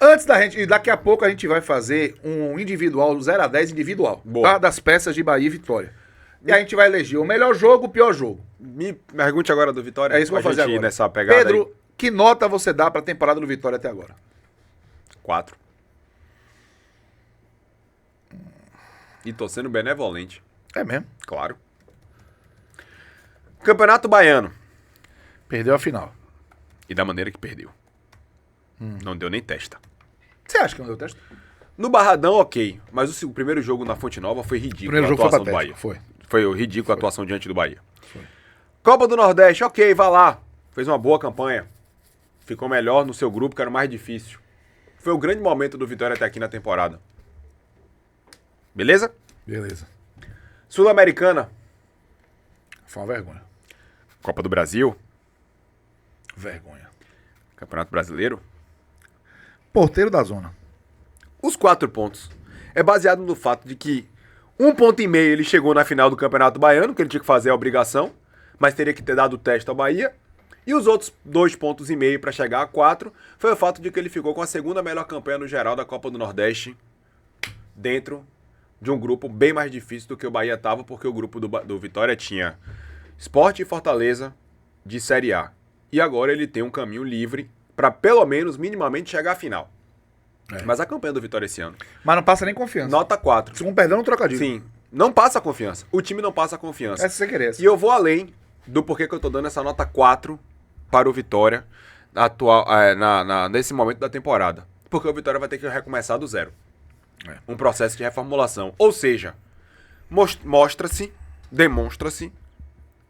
Antes da gente, daqui a pouco a gente vai fazer um individual, do 0 a 10 individual, tá? Das peças de Bahia e Vitória. E a gente vai eleger o melhor jogo, o pior jogo. Me pergunte agora do Vitória. É isso que eu vou fazer agora. Nessa pegada Pedro, aí. que nota você dá pra temporada do Vitória até agora? 4. E tô sendo benevolente. É mesmo. Claro. Campeonato Baiano. Perdeu a final. E da maneira que perdeu. Não deu nem testa. Você acha que não deu teste? No Barradão, ok. Mas o primeiro jogo na Fonte Nova foi ridículo. Primeiro a jogo foi atuação do patético, Bahia. foi. Foi ridículo a atuação diante do Bahia. Foi. Copa do Nordeste, ok, vai lá. Fez uma boa campanha. Ficou melhor no seu grupo, que era o mais difícil. Foi o grande momento do Vitória até aqui na temporada. Beleza? Beleza. Sul-Americana. Foi uma vergonha. Copa do Brasil. Vergonha. Campeonato Brasileiro. Porteiro da zona. Os 4 pontos. É baseado no fato de que 1,5 ponto ele chegou na final do Campeonato Baiano, que ele tinha que fazer a obrigação, mas teria que ter dado o teste ao Bahia. E os outros 2,5 pontos para chegar a 4 foi o fato de que ele ficou com a segunda melhor campanha no geral da Copa do Nordeste, dentro de um grupo bem mais difícil do que o Bahia estava, porque o grupo do Vitória tinha Sport e Fortaleza de Série A. E agora ele tem um caminho livre para pelo menos minimamente chegar à final. Mas a campanha do Vitória esse ano. Mas não passa nem confiança. Nota 4. Se um perdão, um trocadilho. Sim. Não passa confiança. O time não passa confiança. É se você querer. E eu vou além do porquê que eu tô dando essa nota 4 para o Vitória atual, nesse momento da temporada. Porque o Vitória vai ter que recomeçar do zero. Um processo de reformulação. Ou seja, demonstra-se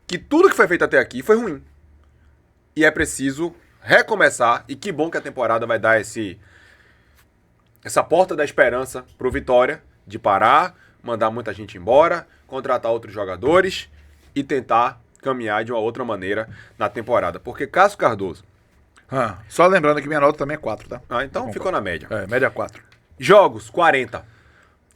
que tudo que foi feito até aqui foi ruim. E é preciso recomeçar. E que bom que a temporada vai dar essa porta da esperança pro Vitória de parar, mandar muita gente embora, contratar outros jogadores e tentar caminhar de uma outra maneira na temporada. Porque Cássio Cardoso... Só lembrando que minha nota também é 4, tá? Então ficou na média. Média 4. Jogos, 40.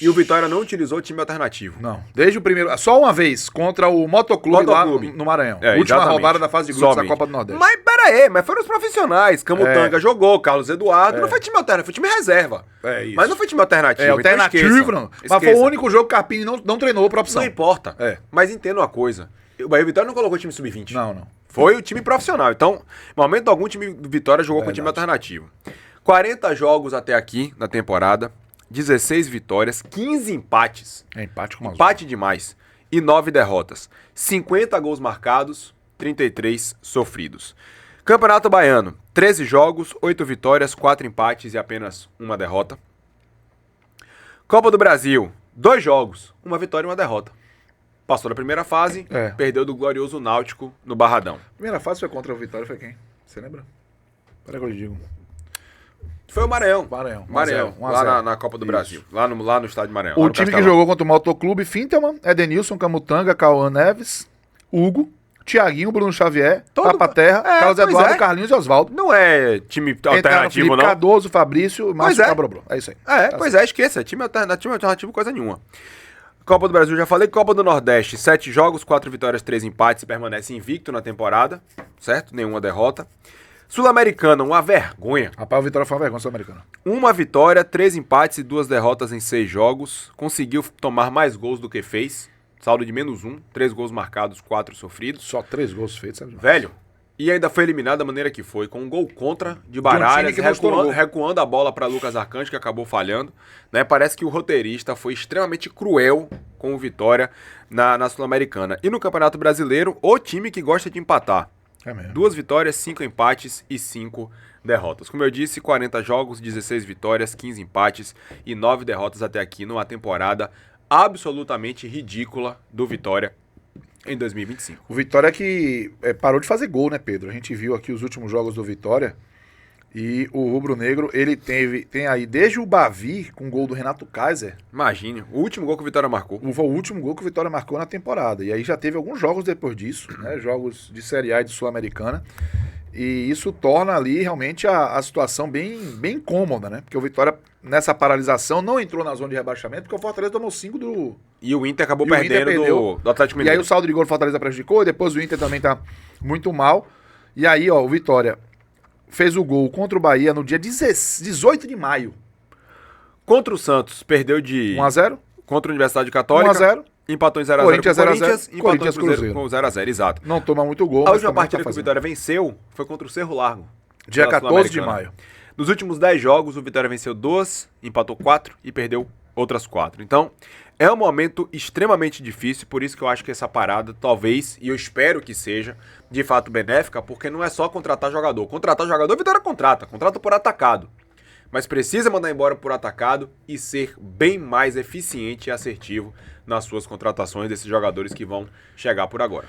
E o Vitória não utilizou o time alternativo. Não. Desde o primeiro... Só uma vez, contra o Motoclube lá no Maranhão. Última exatamente. rodada da fase de grupos da Copa do Nordeste. Mas pera aí, mas foram os profissionais. Camutanga jogou, Carlos Eduardo. Não foi time alternativo, foi time reserva. É isso. Mas não foi time alternativo. Alternativo, não. Mas foi o único jogo que o Carpini não treinou por opção. Não importa. Mas entenda uma coisa. O Bahia Vitória não colocou time sub-20. Não. Foi o time profissional. Então, no momento algum, o time do Vitória jogou com o time alternativo. 40 jogos até aqui na temporada. 16 vitórias, 15 empates. Empate com Empate demais. E 9 derrotas. 50 gols marcados, 33 sofridos. Campeonato Baiano, 13 jogos, 8 vitórias, 4 empates e apenas 1 derrota. Copa do Brasil, 2 jogos, 1 vitória e 1 derrota. Passou da primeira fase, perdeu do glorioso Náutico no Barradão. Primeira fase foi contra o Vitória, foi quem? Você lembra? Peraí que eu lhe digo. Foi o Maranhão. Maranhão. Lá na Copa do Brasil. Lá no estádio Maranhão. O time que jogou contra o Motoclube, Fintelman, Edenilson, Camutanga, Cauã Neves, Hugo, Thiaguinho, Bruno Xavier, Papa Terra, Carlos Eduardo, Carlinhos e Oswaldo. Não é time alternativo, não. Cardoso, Fabrício, Márcio Cabrobró. É isso aí. Esqueça. Time alternativo, coisa nenhuma. Copa do Brasil, já falei. Copa do Nordeste, 7 jogos, 4 vitórias, 3 empates. Permanece invicto na temporada, certo? Nenhuma derrota. Sul-Americana, uma vergonha. Rapaz, o Vitória foi uma vergonha sul-americana. 1 vitória, 3 empates e 2 derrotas em 6 jogos. Conseguiu tomar mais gols do que fez. Saldo de -1, 3 gols marcados, 4 sofridos. Só 3 gols feitos, sabe? Velho. E ainda foi eliminado da maneira que foi, com um gol contra de Baralhas, recuando a bola para Lucas Arcanjo, que acabou falhando. Né? Parece que o roteirista foi extremamente cruel com o Vitória na Sul-Americana. E no Campeonato Brasileiro, o time que gosta de empatar. É mesmo. 2 vitórias, 5 empates e 5 derrotas. Como eu disse, 40 jogos, 16 vitórias, 15 empates e 9 derrotas até aqui numa temporada absolutamente ridícula do Vitória em 2025. O Vitória que parou de fazer gol, né, Pedro? A gente viu aqui os últimos jogos do Vitória e o Rubro Negro, ele tem aí desde o Bavi com o gol do Renato Kaiser. Imagine, o último gol que o Vitória marcou. Foi o último gol que o Vitória marcou na temporada. E aí já teve alguns jogos depois disso, né? Jogos de Série A e de Sul-Americana. E isso torna ali realmente a situação bem incômoda, né? Porque o Vitória, nessa paralisação, não entrou na zona de rebaixamento, porque o Fortaleza tomou 5 do... E o Inter acabou perdendo do Atlético Mineiro. E aí o saldo de gol do Fortaleza prejudicou, e depois o Inter também tá muito mal. E aí, ó, o Vitória fez o gol contra o Bahia no dia 18 de maio. Contra o Santos, perdeu de 1x0. Contra a Universidade Católica. 1x0. Empatou em 0x0 Corinthians, com o Corinthians, 0x0, empatou Corinthians, em Cruzeiro Cruzeiro. com 0x0, exato. Não toma muito gol. A mas última também partida tá que o fazendo. Vitória venceu foi contra o Cerro Largo. Dia pela 14 de Sul-Americana. maio. Nos últimos 10 jogos, o Vitória venceu 2, empatou 4 e perdeu outras 4. Então, é um momento extremamente difícil, por isso que eu acho que essa parada, talvez, e eu espero que seja, de fato benéfica, porque não é só contratar jogador. Contratar jogador, o Vitória contrata por atacado. Mas precisa mandar embora por atacado e ser bem mais eficiente e assertivo nas suas contratações desses jogadores que vão chegar por agora.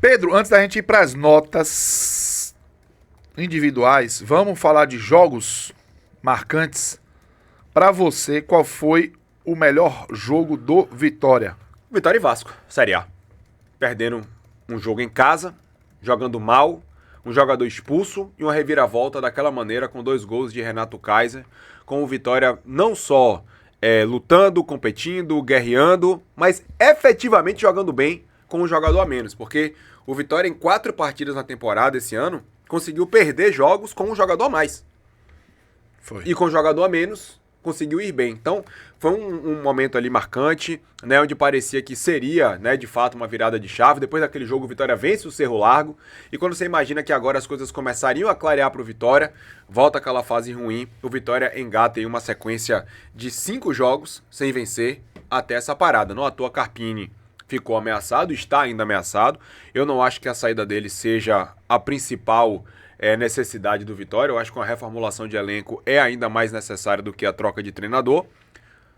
Pedro, antes da gente ir para as notas individuais, vamos falar de jogos marcantes. Para você, qual foi o melhor jogo do Vitória? Vitória e Vasco, Série A. Perdendo um jogo em casa, jogando mal, um jogador expulso e uma reviravolta daquela maneira com 2 gols de Renato Kaiser, com o Vitória não só lutando, competindo, guerreando, mas efetivamente jogando bem com um jogador a menos, porque o Vitória em 4 partidas na temporada esse ano conseguiu perder jogos com um jogador a mais. Foi. E com um jogador a menos conseguiu ir bem. Então, foi um momento ali marcante, né, onde parecia que seria, né, de fato uma virada de chave. Depois daquele jogo, o Vitória vence o Cerro Largo, e quando você imagina que agora as coisas começariam a clarear para o Vitória, volta aquela fase ruim, o Vitória engata em uma sequência de 5 jogos sem vencer até essa parada. Não à toa, Carpini ficou ameaçado, está ainda ameaçado. Eu não acho que a saída dele seja a principal necessidade do Vitória. Eu acho que uma reformulação de elenco é ainda mais necessária do que a troca de treinador,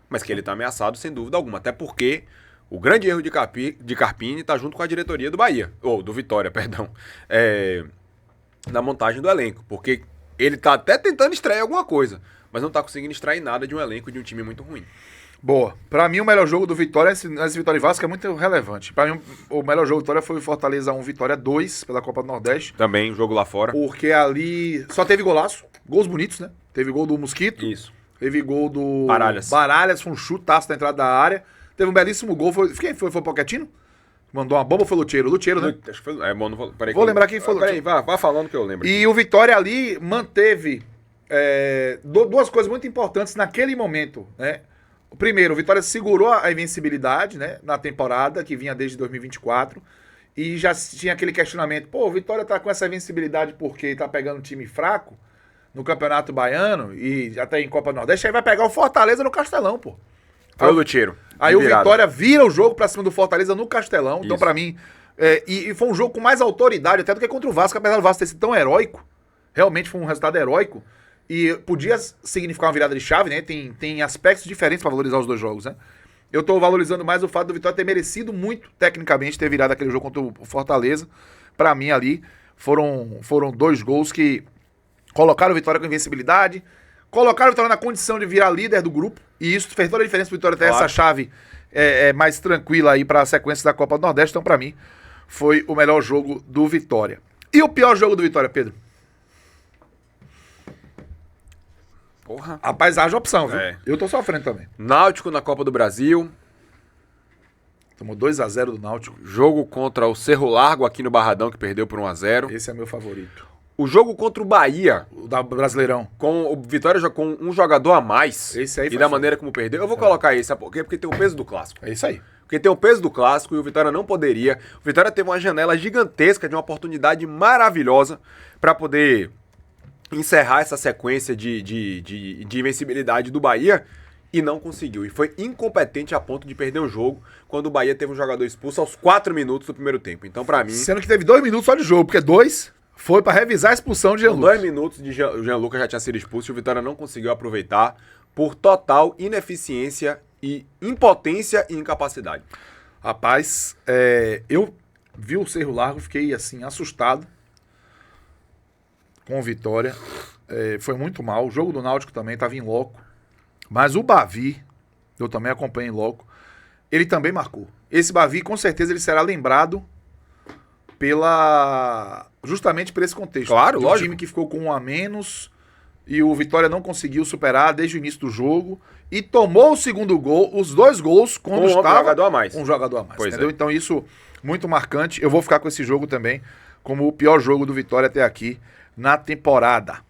mas que ele está ameaçado sem dúvida alguma, até porque o grande erro de Carpini está junto com a diretoria do Bahia, ou do Vitória, perdão, na montagem do elenco, porque ele está até tentando extrair alguma coisa, mas não está conseguindo extrair nada de um elenco de um time muito ruim. Boa. Pra mim, o melhor jogo do Vitória, esse Vitória e Vasco, é muito relevante. Pra mim, o melhor jogo do Vitória foi o Fortaleza 1, Vitória 2, pela Copa do Nordeste. Também um jogo lá fora. Porque ali só teve golaço. Gols bonitos, né? Teve gol do Mosquito. Isso. Teve gol do Baralhas, foi um chutaço na entrada da área. Teve um belíssimo gol. Quem foi? Foi o Pochettino? Mandou uma bomba ou foi o Lucheiro? Lucheiro, né? Acho que foi, bom, não peraí, vou lembrar quem foi o Lucheiro. Peraí, vá falando que eu lembro. E o Vitória ali manteve duas coisas muito importantes naquele momento, né? Primeiro, o Vitória segurou a invencibilidade, né, na temporada, que vinha desde 2024, e já tinha aquele questionamento, pô, o Vitória tá com essa invencibilidade porque tá pegando um time fraco no Campeonato Baiano e até em Copa do Nordeste, aí vai pegar o Fortaleza no Castelão, pô. Foi o Lucheiro. Aí o Vitória vira o jogo pra cima do Fortaleza no Castelão, Isso. então pra mim, e foi um jogo com mais autoridade até do que contra o Vasco, apesar do Vasco ter sido tão heróico, realmente foi um resultado heróico, e podia significar uma virada de chave, né? Tem aspectos diferentes pra valorizar os dois jogos, né? Eu tô valorizando mais o fato do Vitória ter merecido muito, tecnicamente, ter virado aquele jogo contra o Fortaleza. Pra mim, ali, foram 2 gols que colocaram o Vitória com invencibilidade, colocaram o Vitória na condição de virar líder do grupo, e isso fez toda a diferença pro Vitória ter essa chave mais tranquila aí pra sequência da Copa do Nordeste. Então, pra mim, foi o melhor jogo do Vitória. E o pior jogo do Vitória, Pedro? Porra. Rapaz, haja opção, viu? Eu tô sofrendo também. Náutico na Copa do Brasil. Tomou 2x0 do Náutico. Jogo contra o Cerro Largo aqui no Barradão, que perdeu por 1x0. Esse é meu favorito. O jogo contra o Bahia, O da Brasileirão. com o Vitória já com um jogador a mais. Esse aí e foi da foda. maneira como perdeu. Eu vou colocar isso, sabe por quê? Porque tem o peso do clássico. É isso aí. Porque tem o peso do clássico e o Vitória não poderia. O Vitória teve uma janela gigantesca de uma oportunidade maravilhosa para poder encerrar essa sequência de invencibilidade do Bahia e não conseguiu. E foi incompetente a ponto de perder o jogo quando o Bahia teve um jogador expulso aos 4 minutos do primeiro tempo. Então, pra mim, Sendo que teve 2 minutos só de jogo, porque 2 foi pra revisar a expulsão de Jean com Lucas. 2 minutos de o Jean Lucas já tinha sido expulso e o Vitória não conseguiu aproveitar por total ineficiência e impotência e incapacidade. Rapaz, eu vi o Cerro Largo, fiquei assim, assustado com o Vitória. Foi muito mal. O jogo do Náutico também tava em loco. Mas o Bavi, eu também acompanhei em loco, ele também marcou. Esse Bavi, com certeza, ele será lembrado justamente por esse contexto. Claro, de um lógico. time que ficou com 1 a menos e o Vitória não conseguiu superar desde o início do jogo e tomou o segundo gol, os 2 gols quando Com um estava jogador a mais. um jogador a mais, Pois entendeu? é. Então isso muito marcante. Eu vou ficar com esse jogo também como o pior jogo do Vitória até aqui na temporada.